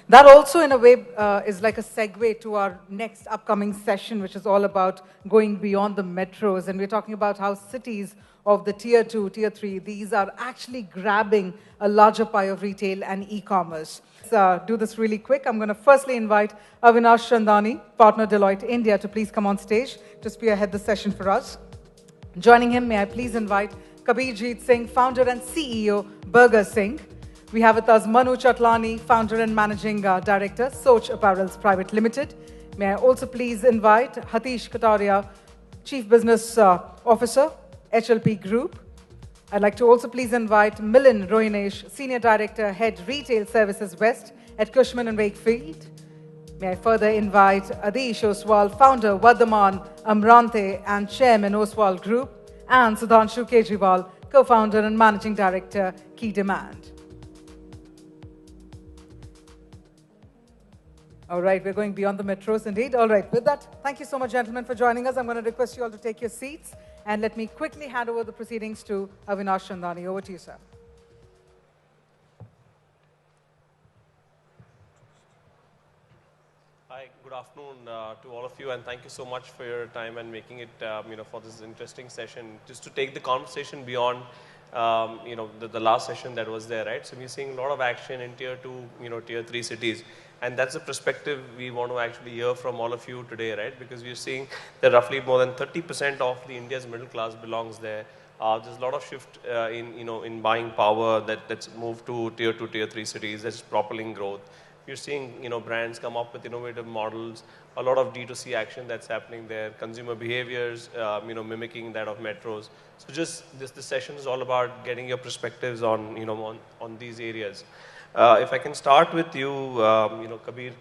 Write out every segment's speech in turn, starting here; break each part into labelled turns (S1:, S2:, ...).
S1: That also, in a way, is like a segue to our next upcoming session, which is all about going beyond the metros. And we're talking about how cities of the tier 2, tier 3, these are actually grabbing a larger pie of retail and e-commerce. Let's do this really quick. I'm going to firstly invite Avinash Chandani, partner Deloitte India, to please come on stage to spearhead the session for us. Joining him, may I please invite Kabirjeet Singh, founder and CEO, Burger Singh. We have with us Manu Chatlani, founder and managing director, Soch Apparels Private Limited. May I also please invite Hatish Kataria, chief business officer, HLP Group. I'd like to also please invite Milind Rohinesh, senior director, head retail services West at Cushman & Wakefield. May I further invite Adish Oswal, founder, Vardhaman Amrante, and chairman, Oswal Group, and Sudhanshu Kejriwal, co-founder and managing director, Key Demand. All right, we're going beyond the metros indeed. All right, with that, thank you so much, gentlemen, for joining us. I'm going to request you all to take your seats, and let me quickly hand over the proceedings to Avinash Chandani. Over to you, sir.
S2: Hi, good afternoon to all of you, and thank you so much for your time and making it, for this interesting session. Just to take the conversation beyond, the last session that was there, right? So we're seeing a lot of action in tier 2, tier 3 cities. And that's the perspective we want to actually hear from all of you today, right? Because we're seeing that roughly more than 30% of the India's middle class belongs there. There's a lot of shift in buying power that's moved to tier 2, tier 3 cities. That's propelling growth. You're seeing, brands come up with innovative models, a lot of D2C action that's happening there, consumer behaviors, mimicking that of metros. So just this session is all about getting your perspectives on, on these areas. If I can start with you, Kabir,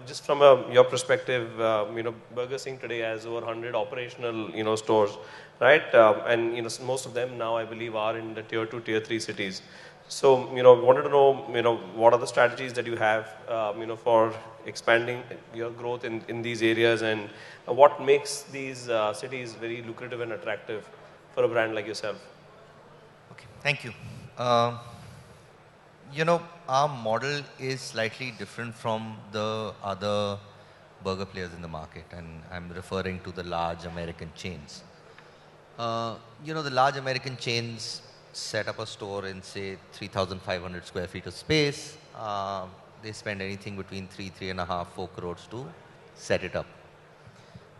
S2: just from your perspective, Burger King today has over 100 operational, stores, right? And, most of them now, I believe, are in the tier 2, tier 3 cities. So, wanted to know, what are the strategies that you have, for expanding your growth in these areas, and what makes these cities very lucrative and attractive for a brand like yourself?
S3: Okay, thank you. Our model is slightly different from the other burger players in the market, and I'm referring to the large American chains. The large American chains set up a store in, say, 3,500 square feet of space. They spend anything between 3.5, 4 crores to set it up.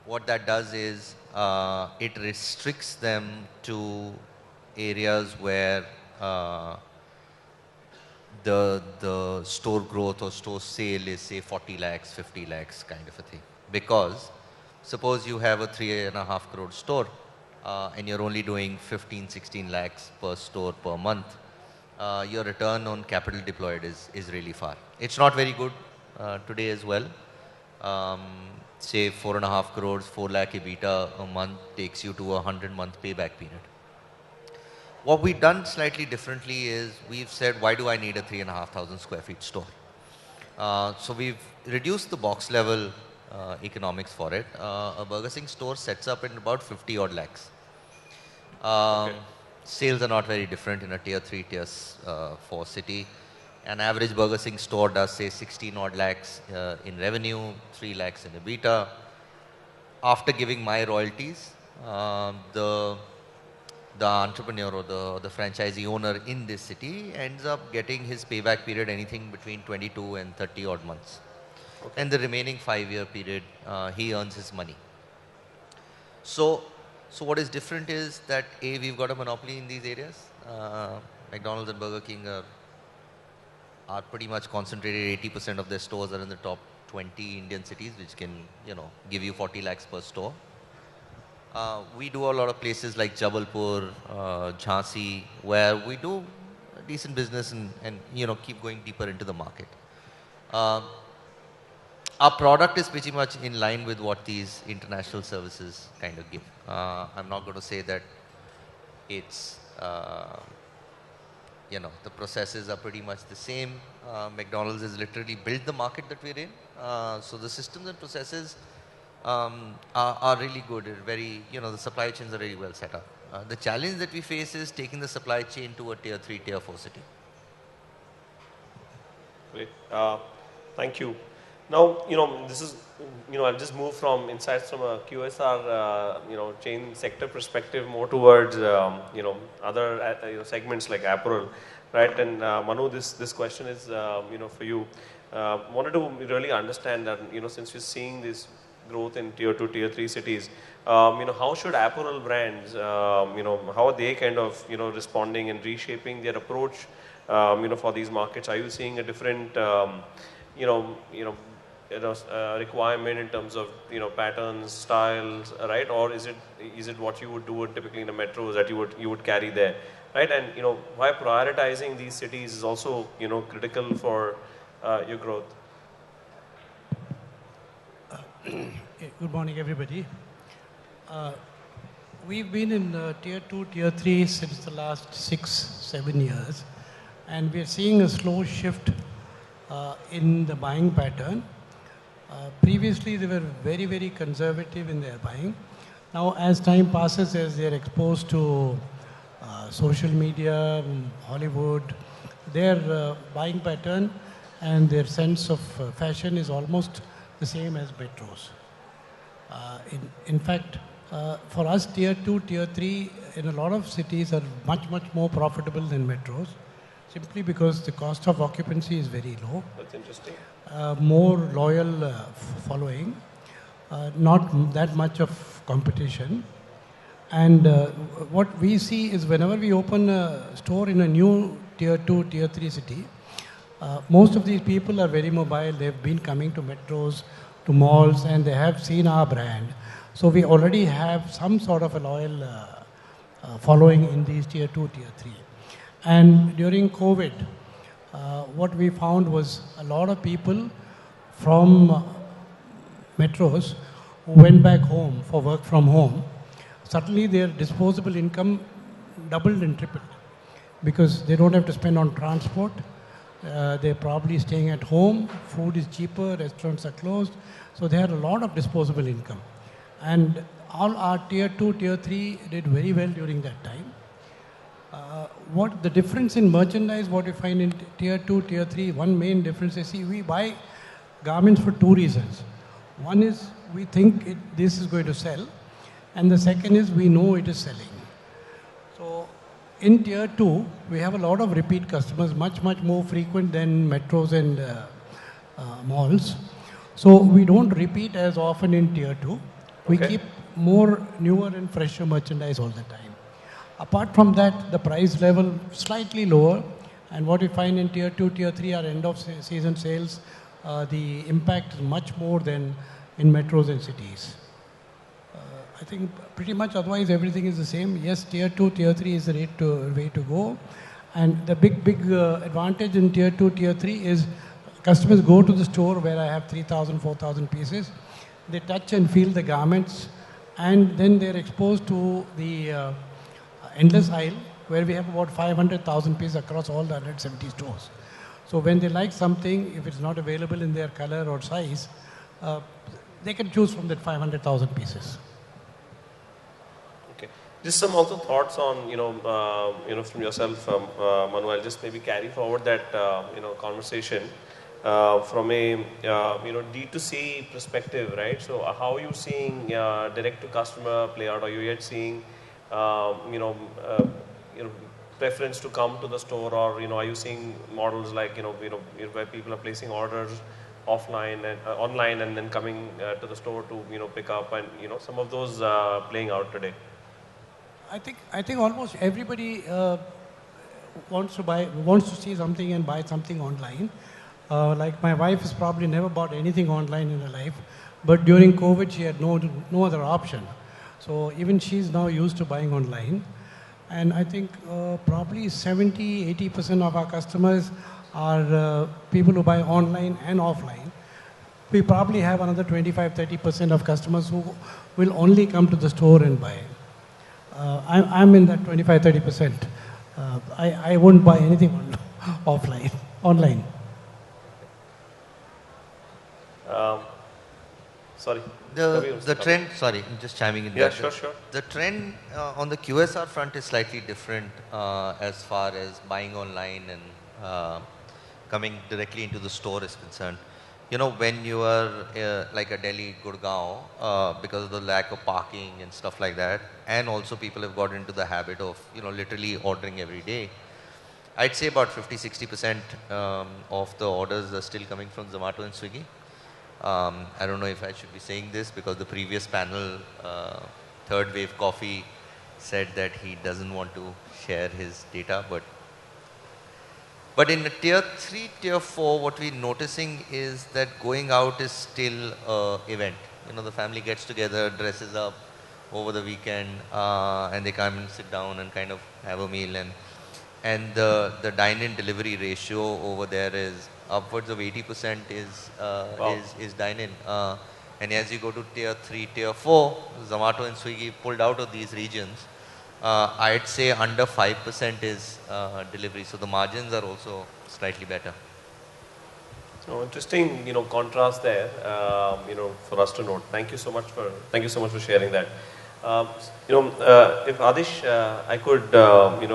S3: What that does is it restricts them to areas where the store growth or store sale is, say, 40 lakhs, 50 lakhs kind of a thing. Because suppose you have a 3.5 crore store and you're only doing 15, 16 lakhs per store per month, your return on capital deployed is really far. It's not very good today as well. Say 4.5 crores, 4 lakh EBITDA a month takes you to a 100-month payback period. What we've done slightly differently is we've said, why do I need a 3,500 square feet store? So we've reduced the box level economics for it. A Burger King store sets up in about 50 odd lakhs.
S2: Okay.
S3: Sales are not very different in a tier 3, tier 4 city. An average Burger King store does, say, 16 odd lakhs in revenue, 3 lakhs in EBITDA. After giving my royalties, the entrepreneur or the franchisee owner in this city ends up getting his payback period anything between 22 and 30 odd months. Okay. And the remaining 5-year period, he earns his money. So what is different is that A, we've got a monopoly in these areas. McDonald's and Burger King are pretty much concentrated. 80% of their stores are in the top 20 Indian cities, which can, give you 40 lakhs per store. We do a lot of places like Jabalpur, Jhansi, where we do decent business and keep going deeper into the market. Our product is pretty much in line with what these international services kind of give. I'm not going to say that it's, the processes are pretty much the same. McDonald's has literally built the market that we're in. So the systems and processes are really good. Very, the supply chains are really well set up. The challenge that we face is taking the supply chain to a tier 3, tier 4 city.
S2: Great. Thank you. Now, this is, I'll just move from insights from a QSR, chain sector perspective more towards, other segments like apparel, right? And Manu, this question is, for you. Wanted to really understand that, since you're seeing this growth in tier 2, tier 3 cities, how should apparel brands, how are they kind of, responding and reshaping their approach, for these markets? Are you seeing a different, requirement in terms of patterns, styles, right? Or is it what you would do typically in the metros that you would carry there, right? And why prioritizing these cities is also critical for your growth.
S4: Good morning, everybody. We've been in tier 2, tier 3 since the last 6-7 years, and we're seeing a slow shift in the buying pattern. Previously, they were very, very conservative in their buying. Now, as time passes, as they're exposed to social media, Hollywood, their buying pattern and their sense of fashion is almost the same as metros. In fact, for us, tier 2, tier 3 in a lot of cities are much, much more profitable than metros, simply because the cost of occupancy is very low.
S2: That's interesting.
S4: More loyal following, not that much of competition. And what we see is whenever we open a store in a new tier 2, tier 3 city, most of these people are very mobile. They've been coming to metros, to malls, and they have seen our brand. So we already have some sort of a loyal following in these tier 2, tier 3. And during COVID, what we found was a lot of people from metros who went back home for work from home, suddenly their disposable income doubled and tripled because they don't have to spend on transport. They're probably staying at home, food is cheaper, restaurants are closed, so they had a lot of disposable income. And all our tier 2, tier 3 did very well during that time. What the difference in merchandise, what we find in tier 2, tier 3, one main difference is, we buy garments for two reasons. One is we think this is going to sell, and the second is we know it is selling. So in tier 2, we have a lot of repeat customers, much, much more frequent than metros and malls. So we don't repeat as often in tier 2. We keep more newer and fresher merchandise all the time. Apart from that, the price level slightly lower, and what we find in tier 2, tier 3 are end of season sales. The impact is much more than in metros and cities. I think pretty much otherwise everything is the same. Yes, tier 2, tier 3 is the way to go. And the big advantage in tier 2, tier 3 is customers go to the store where I have 3,000, 4,000 pieces. They touch and feel the garments, and then they're exposed to the endless aisle where we have about 500,000 pieces across all the 170 stores. So when they like something, if it's not available in their color or size, they can choose from that 500,000 pieces.
S2: Okay. Just some also thoughts on, from yourself, Manu. Just maybe carry forward that, conversation from a, D2C perspective, right? So how are you seeing direct to customer play out? Are you yet seeing, preference to come to the store, or are you seeing models like where people are placing orders offline and online and then coming to the store to pick up, and some of those playing out today?
S4: I think almost everybody wants to see something and buy something online. Like my wife has probably never bought anything online in her life, but during COVID she had no other option. So even she's now used to buying online. And I think probably 70-80% of our customers are people who buy online and offline. We probably have another 25-30% of customers who will only come to the store and buy. I'm in that 25-30%. I won't buy anything online.
S2: Sorry.
S3: The trend, sorry, I'm just chiming in.
S2: Yeah, sure.
S3: The trend on the QSR front is slightly different as far as buying online and coming directly into the store is concerned, you know, when you are like a Delhi, Gurgaon, because of the lack of parking and stuff like that, and also people have got into the habit of, you know, literally ordering every day. I'd say about 50-60% of the orders are still coming from Zomato and Swiggy. I don't know if I should be saying this because the previous panel, Third Wave Coffee, said that he doesn't want to share his data, but in tier 3, tier 4, what we're noticing is that going out is still an event. You know, the family gets together, dresses up over the weekend, and they come and sit down and kind of have a meal. And the dine-in delivery ratio over there is upwards of 80%
S2: Wow.
S3: is dine-in. And as you go to tier 3, tier 4, Zomato and Swiggy pulled out of these regions. I'd say under 5% is delivery. So the margins are also slightly better.
S2: So interesting, contrast there, for us to note. Thank you so much for sharing that. If Adish, I could,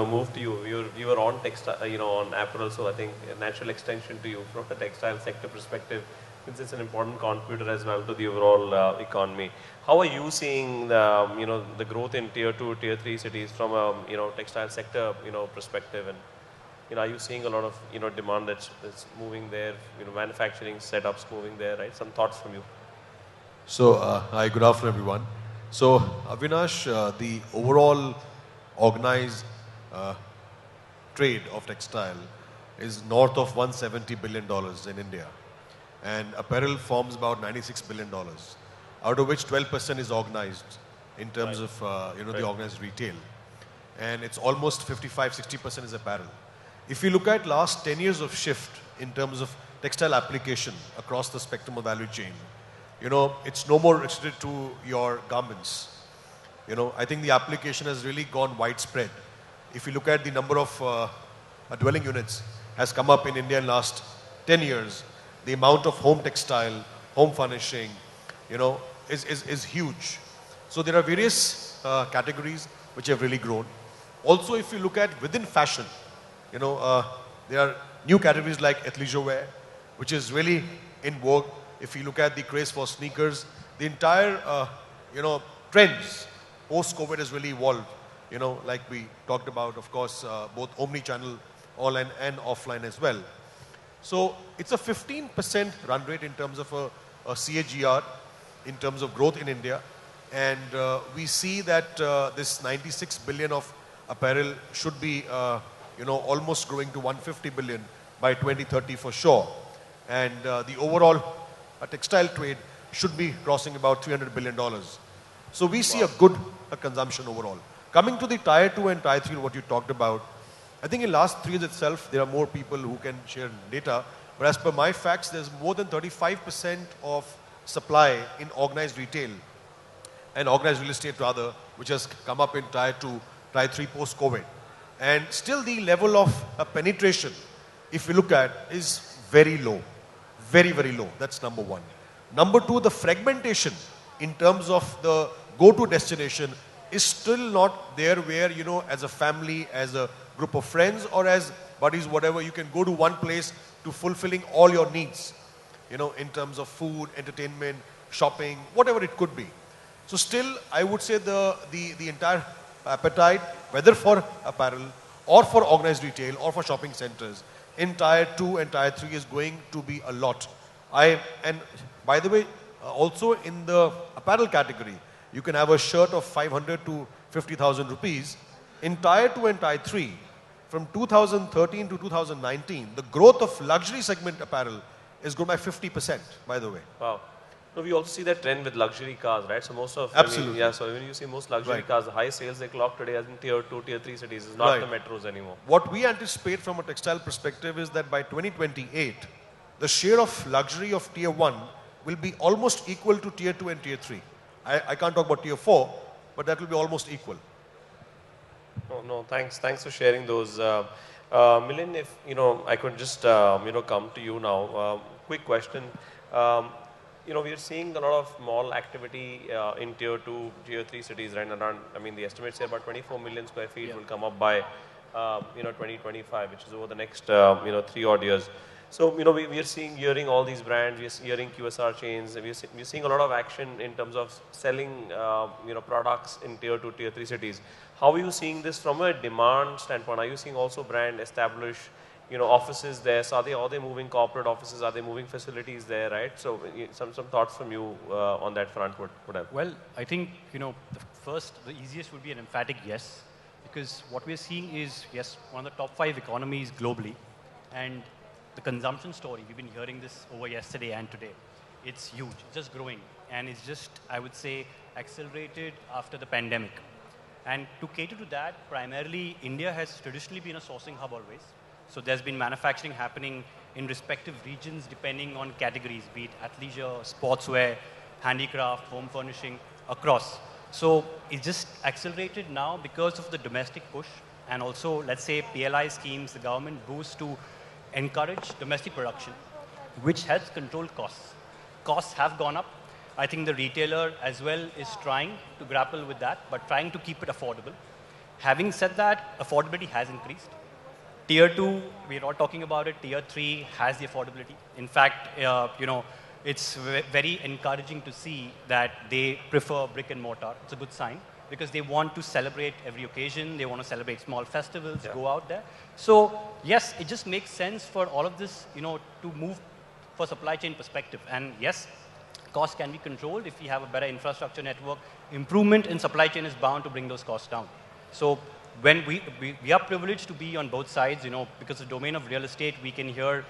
S2: move to you. You were on textile, on apparel, so I think a natural extension to you from the textile sector perspective, since it's an important contributor as well to the overall economy. How are you seeing the growth in tier 2, tier 3 cities from a textile sector perspective, and are you seeing a lot of demand that's moving there, manufacturing setups moving there, right? Some thoughts from you.
S5: So, hi, good afternoon, everyone. So, Avinash, the overall organized trade of textile is north of $170 billion in India. And apparel forms about $96 billion, out of which 12% is organized in terms of, the organized retail. And it's almost 55-60% is apparel. If you look at last 10 years of shift in terms of textile application across the spectrum of value chain, it's no more restricted to your garments. I think the application has really gone widespread. If you look at the number of dwelling units has come up in India in last 10 years, the amount of home textile, home furnishing, is huge. So there are various categories which have really grown. Also, if you look at within fashion, there are new categories like athleisure wear, which is really in vogue. If you look at the craze for sneakers, the entire, trends post-COVID has really evolved. Like we talked about, of course, both omni-channel, online and offline as well. So it's a 15% run rate in terms of a CAGR, in terms of growth in India. And we see that this 96 billion of apparel should be, almost growing to 150 billion by 2030 for sure. And the overall textile trade should be crossing about $300 billion. So we see a good consumption overall. Coming to the tier 2 and tier 3, what you talked about, I think in last 3 years itself, there are more people who can share data. But as per my facts, there's more than 35% of supply in organized retail and organized real estate rather, which has come up in tier 2, tier 3 post-COVID. And still the level of penetration, if you look at, is very low. Very, very low. That's number one. Number two, the fragmentation in terms of the go-to destination is still not there where, as a family, as a group of friends or as buddies, whatever, you can go to one place to fulfilling all your needs, in terms of food, entertainment, shopping, whatever it could be. So still, I would say the entire appetite, whether for apparel or for organized retail or for shopping centers, in tier 2 and tier 3 is going to be a lot. And by the way, also in the apparel category, you can have a shirt of 500 to 50,000 rupees. In tier 2 and tier 3, from 2013 to 2019, the growth of luxury segment apparel is grown by 50%, by the way.
S2: Wow. No, we also see that trend with luxury cars, right? So most of,
S5: Absolutely.
S2: so when you see most luxury cars, the high sales they clock today as in tier 2, tier 3 cities, is not
S5: Right.
S2: the metros anymore.
S5: What we anticipate from a textile perspective is that by 2028, the share of luxury of tier 1 will be almost equal to tier 2 and tier 3. I can't talk about tier 4, but that will be almost equal.
S2: No, thanks for sharing those. Milind, if, I could just, come to you now. Quick question. We are seeing a lot of mall activity in tier 2, tier 3 cities, right? Around, the estimates say about 24 million square feet will come up by, 2025, which is over the next, 3 odd years. So, we are hearing all these brands, we are hearing QSR chains, we're seeing a lot of action in terms of selling, products in tier 2, tier 3 cities. How are you seeing this from a demand standpoint? Are you seeing also brand establish, offices there? So are they moving corporate offices? Are they moving facilities there, right? So some thoughts from you on that front would help.
S6: Well, I think, the easiest would be an emphatic yes, because what we're seeing is, yes, one of the top 5 economies globally, and the consumption story, we've been hearing this over yesterday and today. It's huge, it's just growing, and it's just, I would say, accelerated after the pandemic. And to cater to that, primarily, India has traditionally been a sourcing hub always. So there's been manufacturing happening in respective regions depending on categories, be it athleisure, sportswear, handicraft, home furnishing, across. So it's just accelerated now because of the domestic push and also, let's say, PLI schemes, the government boost to encourage domestic production, which helps control costs. Costs have gone up. I think the retailer as well is trying to grapple with that, but trying to keep it affordable. Having said that, affordability has increased. Tier 2, we're not talking about it. Tier 3 has the affordability. In fact, it's very encouraging to see that they prefer brick and mortar. It's a good sign because they want to celebrate every occasion. They want to celebrate small festivals, go out there. So yes, it just makes sense for all of this, to move for supply chain perspective. And yes, costs can be controlled if we have a better infrastructure network. Improvement in supply chain is bound to bring those costs down. So when we are privileged to be on both sides, because the domain of real estate, we can hear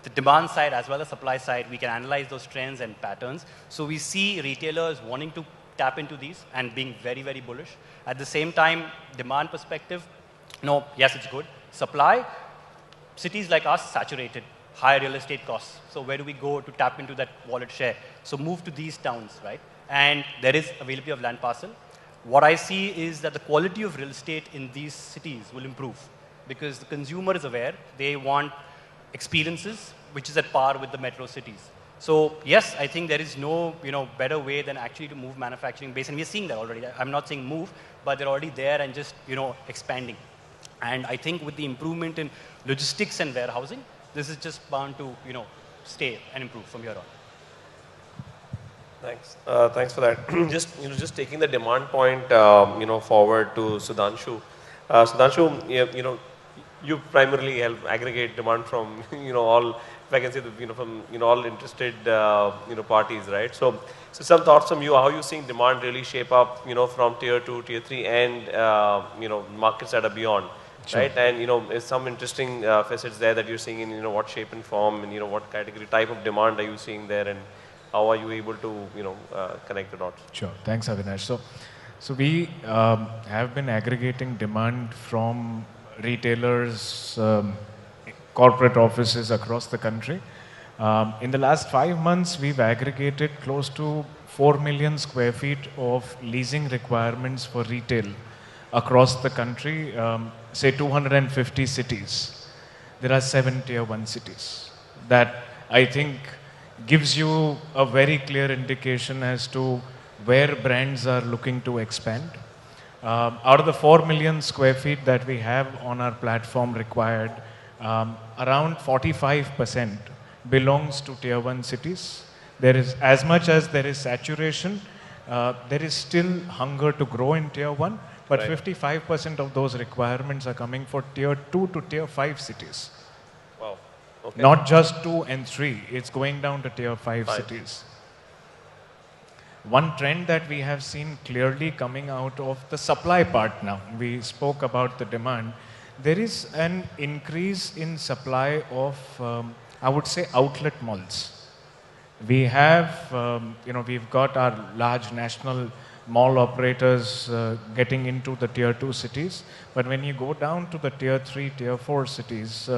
S6: the demand side as well as supply side. We can analyze those trends and patterns. So we see retailers wanting to tap into these and being very, very bullish. At the same time, demand perspective, yes, it's good. Supply, cities like us, saturated, high real estate costs. So where do we go to tap into that wallet share? So move to these towns, right? And there is availability of land parcel. What I see is that the quality of real estate in these cities will improve because the consumer is aware. They want experiences, which is at par with the metro cities. So yes, I think there is no better way than actually to move manufacturing base, and we're seeing that already. I'm not saying move, but they're already there and just expanding. And I think with the improvement in logistics and warehousing, this is just bound to stay and improve from here on.
S2: Thanks. Thanks for that. just taking the demand point, forward to Sudhanshu. Sudhanshu, you primarily help aggregate demand from, all, if I can say, from, all interested, parties, right? So some thoughts from you. How are you seeing demand really shape up, from tier 2, tier 3, and, markets that are beyond, sure. Right? And, is some interesting facets there that you're seeing in, what shape and form, and, what category, type of demand are you seeing there, and how are you able to, connect the dots?
S7: Sure. Thanks, Avinash. So we have been aggregating demand from retailers, corporate offices across the country. In the last 5 months, we've aggregated close to 4 million square feet of leasing requirements for retail across the country, say 250 cities. There are 7 tier 1 cities. That, I think, gives you a very clear indication as to where brands are looking to expand. Out of the 4 million square feet that we have on our platform required, around 45% belongs to tier 1 cities. There is, as much as there is saturation, there is still hunger to grow in tier 1, but right. 55% of those requirements are coming for tier 2 to tier 5 cities.
S2: Wow. Okay.
S7: Not just 2 and 3, it's going down to tier 5 cities. One trend that we have seen clearly coming out of the supply part now, we spoke about the demand, there is an increase in supply of, I would say, outlet malls. We have, we've got our large national mall operators getting into the tier 2 cities, but when you go down to the tier 3, tier 4 cities,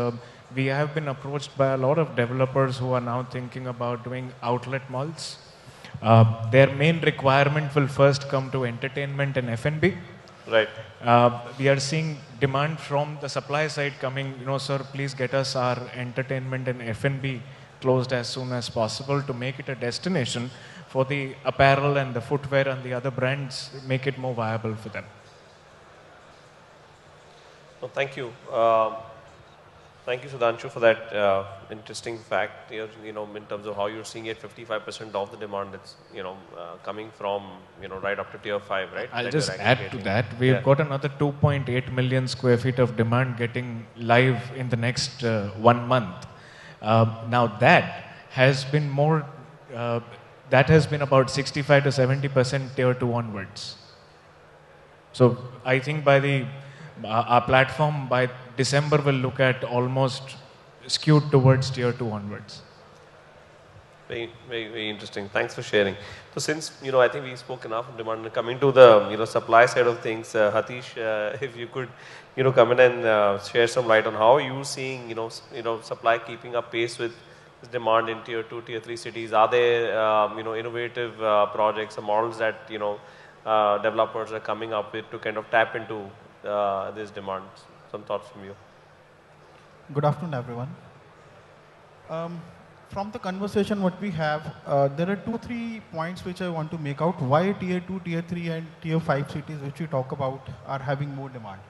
S7: we have been approached by a lot of developers who are now thinking about doing outlet malls. Their main requirement will first come to entertainment and F&B.
S2: Right.
S7: We are seeing demand from the supply side coming, sir, please get us our entertainment and F&B closed as soon as possible to make it a destination for the apparel and the footwear and the other brands, make it more viable for them.
S2: Well, thank you. Thank you, Sudhanshu, for that interesting fact. You know, in terms of how you're seeing it, 55% of the demand that's coming from right up to tier 5, right?
S7: I'll
S2: that
S7: just
S2: you're
S7: add to
S2: aggregating.
S7: that. We've
S2: Yeah.
S7: got another 2.8 million square feet of demand getting live in the next 1 month. Now that has been more, that has been about 65 to 70% tier 2 onwards. So I think by our platform by December will look at almost skewed towards tier 2 onwards.
S2: Very, very, very interesting. Thanks for sharing. So since, I think we spoke enough of demand, coming to the, supply side of things, Hatish, if you could, come in and share some light on how are you seeing, supply keeping up pace with this demand in tier 2, tier 3 cities? Are there, innovative projects or models that, developers are coming up with to kind of tap into this demand? Some thoughts from you.
S8: Good afternoon, everyone. From the conversation what we have, there are 2-3 points which I want to make out. Why tier 2, tier 3 and tier 5 cities which we talk about are having more demand.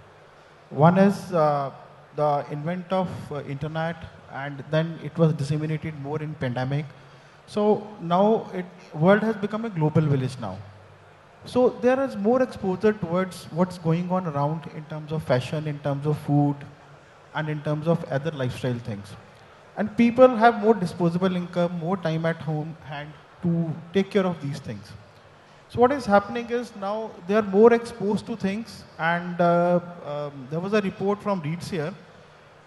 S8: One is the invent of internet, and then it was disseminated more in pandemic. So now world has become a global village now. So there is more exposure towards what's going on around in terms of fashion, in terms of food, and in terms of other lifestyle things. And people have more disposable income, more time at home hand to take care of these things. So what is happening is now they are more exposed to things, and there was a report from Reeds here.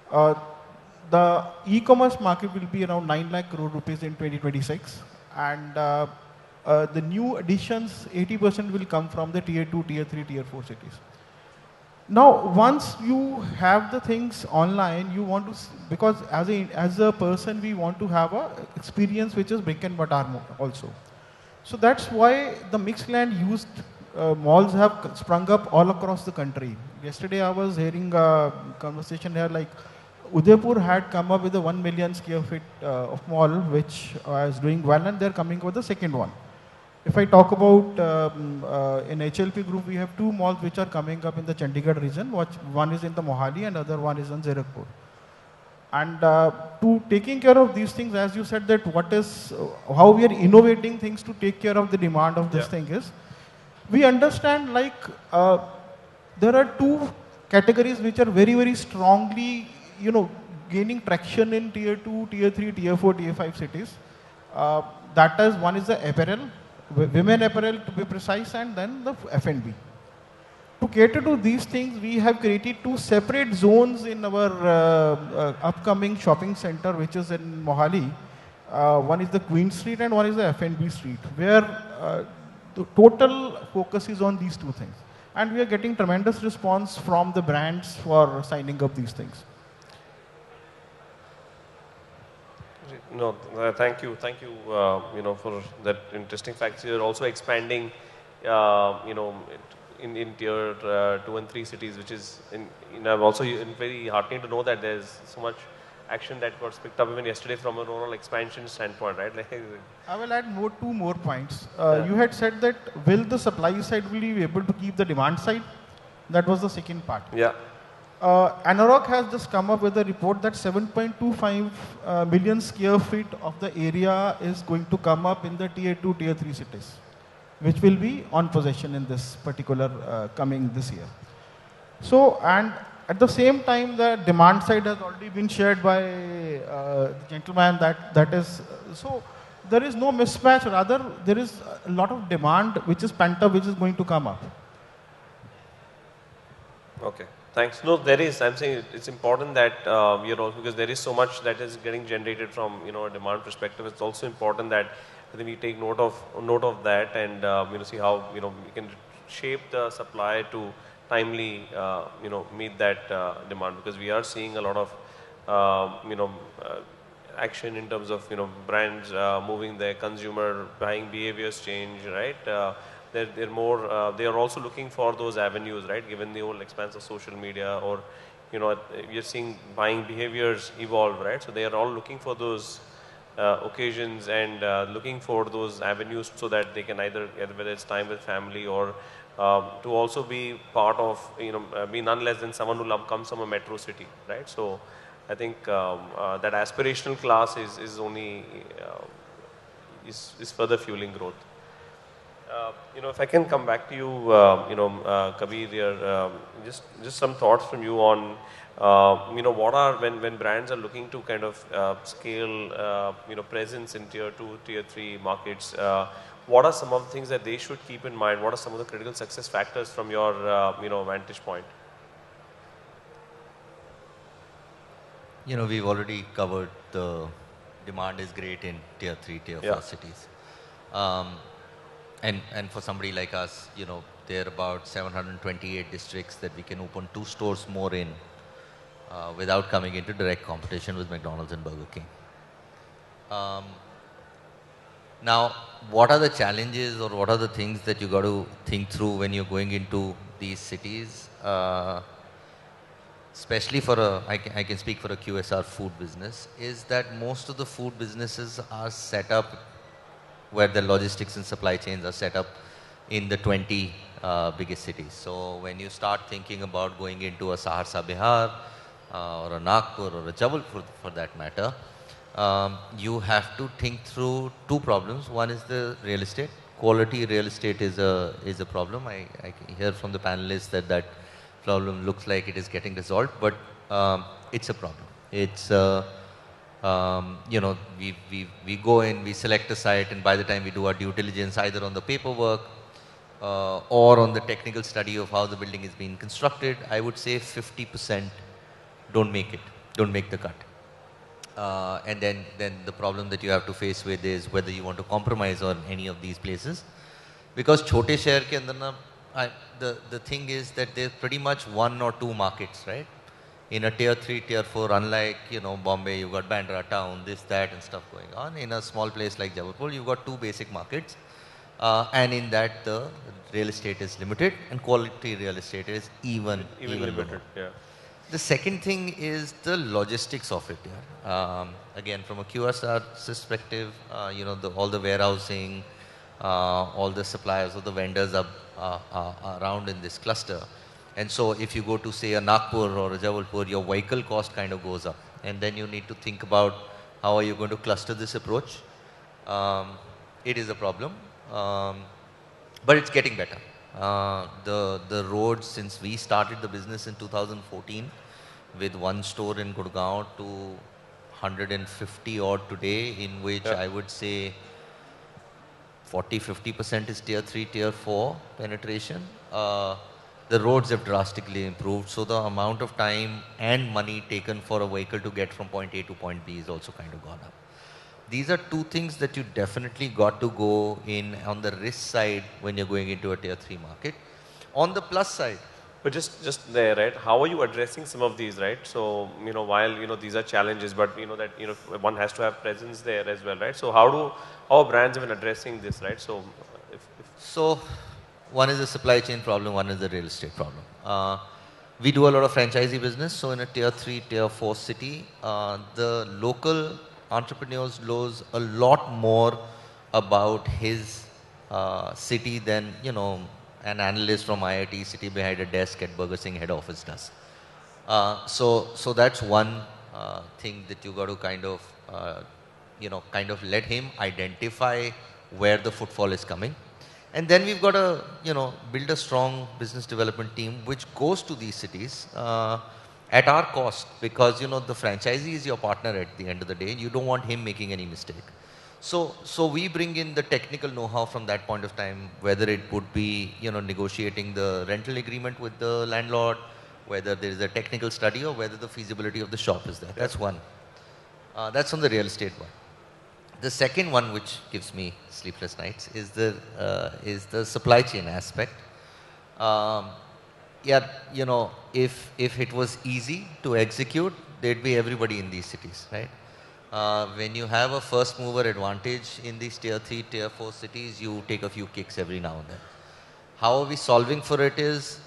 S8: The e-commerce market will be around 9 lakh crore rupees in 2026, and the new additions, 80% will come from the tier 2, tier 3, tier 4 cities. Now, once you have the things online, you want to, because as a person, we want to have a experience which is brick and mortar also. So that's why the mixed land used malls have sprung up all across the country. Yesterday, I was hearing a conversation here like Udaipur had come up with a 1 million square feet of mall, which is doing well, and they're coming with the second one. If I talk about in HLP group, we have 2 malls which are coming up in the Chandigarh region. One is in the Mohali and other one is in Zirakpur. And to taking care of these things, as you said, that how we are innovating things to take care of the demand of this thing is, we understand like there are 2 categories which are very, very strongly, gaining traction in tier 2, tier 3, tier 4, tier 5 cities. That is, one is the apparel, women apparel to be precise, and then the F&B. To cater to these things, we have created 2 separate zones in our upcoming shopping center, which is in Mohali. One is the Queen Street and one is the F&B Street, where the total focus is on these 2 things. And we are getting tremendous response from the brands for signing up these things.
S2: No, thank you, for that interesting facts. You're also expanding, in tier 2 and 3 cities, which is, also very heartening to know that there's so much action that was picked up even yesterday from a rural expansion standpoint, right?
S8: I will add 2 more points. You had said that will the supply side will be able to keep the demand side? That was the second part.
S2: Yeah.
S8: ANAROC has just come up with a report that 7.25 million square feet of the area is going to come up in the tier 2, tier 3 cities, which will be on possession in this particular coming this year. So, and at the same time, the demand side has already been shared by the gentleman that is, so there is no mismatch, rather there is a lot of demand which is pent up, which is going to come up.
S2: Okay. Thanks. No, there is. I'm saying it's important that because there is so much that is getting generated from a demand perspective. It's also important that I think we take note of that and see how we can shape the supply to timely meet that demand, because we are seeing a lot of action in terms of brands moving their consumer buying behaviors change, right? They're more. They are also looking for those avenues, right? Given the whole expanse of social media, or we are seeing buying behaviors evolve, right? So they are all looking for those occasions and looking for those avenues so that they can either whether it's time with family or to also be part of be none less than someone who comes from a metro city, right? So I think that aspirational class is only is further fueling growth. If I can come back to you, Kabir, here, just some thoughts from you on, what are when brands are looking to kind of scale, presence in tier 2, tier 3 markets. What are some of the things that they should keep in mind? What are some of the critical success factors from your, vantage point?
S3: We've already covered the demand is great in tier 3, tier 4 cities. And for somebody like us, there are about 728 districts that we can open 2 stores more in without coming into direct competition with McDonald's and Burger King. Now, what are the challenges or what are the things that you got to think through when you're going into these cities? Especially for I can speak for a QSR food business, is that most of the food businesses are set up where the logistics and supply chains are set up in the 20 biggest cities. So when you start thinking about going into a Saharsa, Bihar, or a Nagpur or a Jabalpur for that matter, you have to think through 2 problems. One is the real estate. Quality real estate is a problem. I hear from the panelists that problem looks like it is getting resolved, but it's a problem. It's we go in, we select a site, and by the time we do our due diligence, either on the paperwork or on the technical study of how the building is being constructed, I would say 50% don't make the cut. And then the problem that you have to face with is whether you want to compromise on any of these places, because छोटे शहर के अंदर ना, the thing is that there's pretty much 1 or 2 markets, right? In a tier 3, tier 4, unlike, Bombay, you've got Bandra town, this, that and stuff going on. In a small place like Jabalpur, you've got 2 basic markets. And in that, the real estate is limited and quality real estate is even limited.
S2: Yeah.
S3: The second thing is the logistics of it. Again, from a QSR perspective, all the warehousing, all the suppliers or the vendors are around in this cluster. And so if you go to say a Nagpur or a Jabalpur, your vehicle cost kind of goes up. And then you need to think about how are you going to cluster this approach. It is a problem, but it's getting better. The roads, since we started the business in 2014 with 1 store in Gurgaon to 150 odd today, in which I would say 40-50% is tier 3, tier 4 penetration. The roads have drastically improved, so the amount of time and money taken for a vehicle to get from point A to point B is also kind of gone up. These are 2 things that you definitely got to go in on the risk side when you're going into a tier 3 market. On the plus side,
S2: but just there, right? How are you addressing some of these, right? So, while, these are challenges, but, one has to have presence there as well, right? So how are brands even addressing this, right? So,
S3: So, one is the supply chain problem, one is the real estate problem. We do a lot of franchisee business. So in a tier 3, tier 4 city, the local entrepreneurs knows a lot more about his city than, an analyst from IIT sitting behind a desk at Burger King head office does. So that's one thing that you got to kind of let him identify where the footfall is coming. And then we've got to, build a strong business development team which goes to these cities at our cost, because, the franchisee is your partner at the end of the day. You don't want him making any mistake. So we bring in the technical know-how from that point of time, whether it would be, negotiating the rental agreement with the landlord, whether there is a technical study or whether the feasibility of the shop is there. That's one. That's on the real estate one. The second one, which gives me sleepless nights, is the supply chain aspect. If it was easy to execute, there'd be everybody in these cities, right? When you have a first mover advantage in these tier 3, tier 4 cities, you take a few kicks every now and then. How are we solving for it is,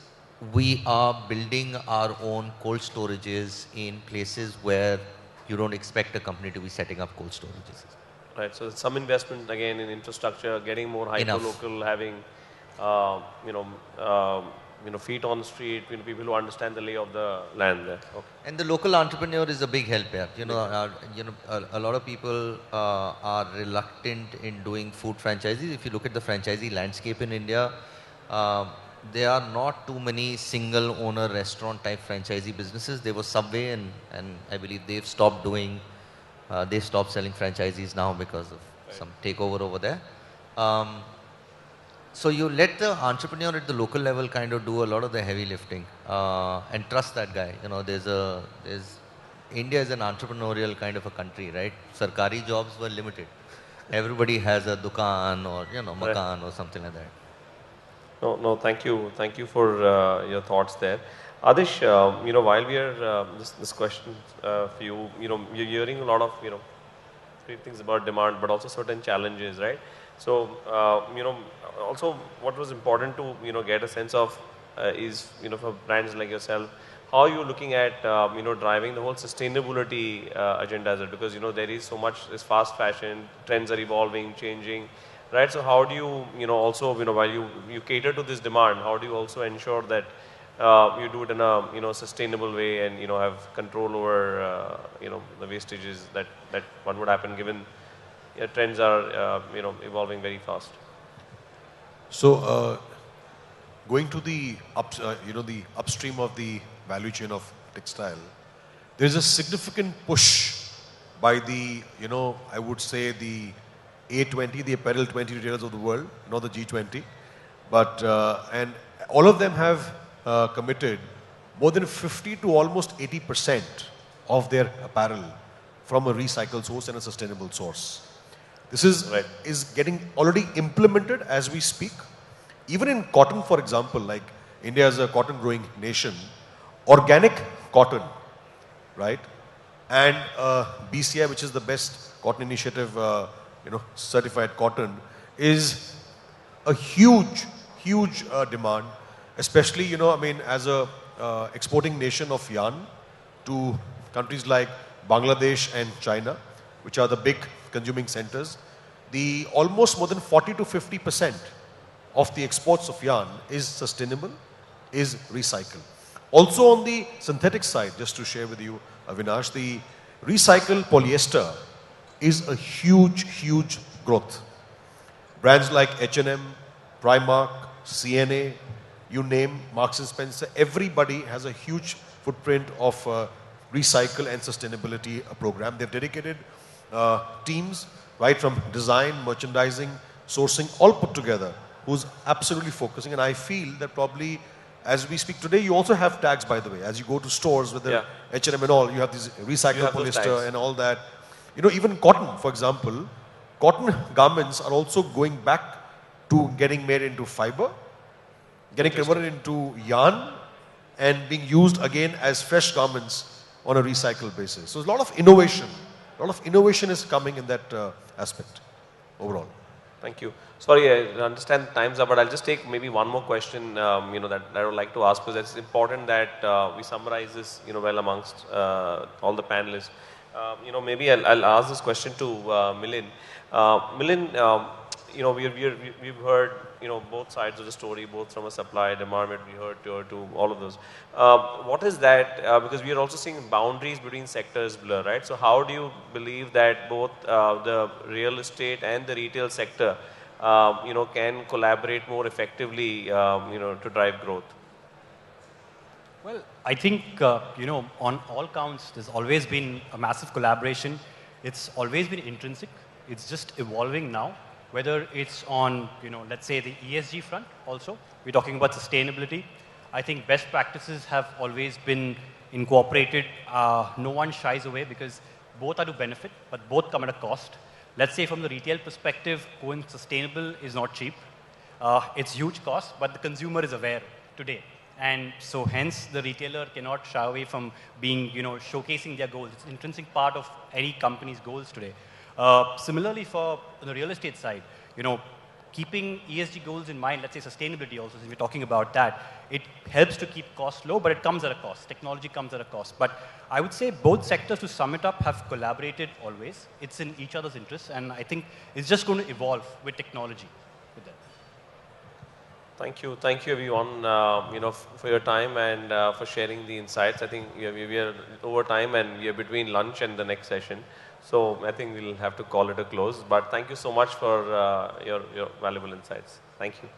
S3: we are building our own cold storages in places where you don't expect a company to be setting up cold storages.
S2: Right, so some investment again in infrastructure, getting more hyper-local, having, feet on the street, people who understand the lay of the land there. Okay.
S3: And the local entrepreneur is a big help here. A lot of people are reluctant in doing food franchises. If you look at the franchisee landscape in India, there are not too many single owner restaurant type franchisee businesses. There was Subway and I believe they've stopped doing, they stopped selling franchisees now because of some takeover over there. So you let the entrepreneur at the local level kind of do a lot of the heavy lifting and trust that guy. India is an entrepreneurial kind of a country, right? Sarkari jobs were limited. Everybody has a dukaan or makaan or something like that.
S2: No, thank you for your thoughts there. Adish, while we are this question for you, you're hearing a lot of great things about demand, but also certain challenges, right? So also what was important to get a sense of is for brands like yourself, how are you looking at driving the whole sustainability agenda as well? Because there is so much, this fast fashion trends are evolving, changing. Right, so how do you, also, while you cater to this demand, how do you also ensure that you do it in a, sustainable way and, have control over, the wastages that one would happen given trends are, evolving very fast?
S5: So, going to the the upstream of the value chain of textile, there is a significant push by the, I would say the A20, the apparel 20 retailers of the world, not the G20, but and all of them have committed more than 50 to almost 80% of their apparel from a recycled source and a sustainable source. This is getting already implemented as we speak. Even in cotton, for example, like India is a cotton growing nation, organic cotton, right? And BCI, which is the best cotton initiative, certified cotton, is a huge demand, especially, as a exporting nation of yarn to countries like Bangladesh and China, which are the big consuming centers. The almost more than 40 to 50% of the exports of yarn is sustainable, is recycled. Also on the synthetic side, just to share with you, Avinash, the recycled polyester is a huge growth. Brands like H&M, Primark, CNA, you name Marks and Spencer, everybody has a huge footprint of recycle and sustainability program. They've dedicated teams, right from design, merchandising, sourcing, all put together, who's absolutely focusing. And I feel that probably as we speak today, you also have tags, by the way. As you go to stores with the H&M and all, you have these recycled polyester and all that. Even cotton, for example, cotton garments are also going back to getting made into fiber, getting converted into yarn, and being used again as fresh garments on a recycled basis. So there's a lot of innovation. A lot of innovation is coming in that aspect overall.
S2: Thank you. Sorry, I understand time's up, but I'll just take maybe one more question, that I would like to ask, because it's important that we summarize this, well amongst all the panelists. Maybe I'll ask this question to Milind. Milind, we've heard, both sides of the story, both from a supply, demand, we heard to all of those. What is that? Because we are also seeing boundaries between sectors blur, right? So how do you believe that both the real estate and the retail sector, can collaborate more effectively, to drive growth?
S6: Well, I think, on all counts, there's always been a massive collaboration. It's always been intrinsic. It's just evolving now. Whether it's on, let's say the ESG front also, we're talking about sustainability. I think best practices have always been incorporated. No one shies away because both are to benefit, but both come at a cost. Let's say from the retail perspective, going sustainable is not cheap. It's huge cost, but the consumer is aware today. And so hence the retailer cannot shy away from being, showcasing their goals. It's an intrinsic part of any company's goals today. Similarly for the real estate side, keeping ESG goals in mind, let's say sustainability also, since we're talking about that, it helps to keep costs low, but it comes at a cost. Technology comes at a cost. But I would say both sectors, to sum it up, have collaborated always. It's in each other's interests, and I think it's just going to evolve with technology. With that.
S2: Thank you everyone, for your time and for sharing the insights. I think we are over time and we are between lunch and the next session. So I think we'll have to call it a close. But thank you so much for your valuable insights. Thank you.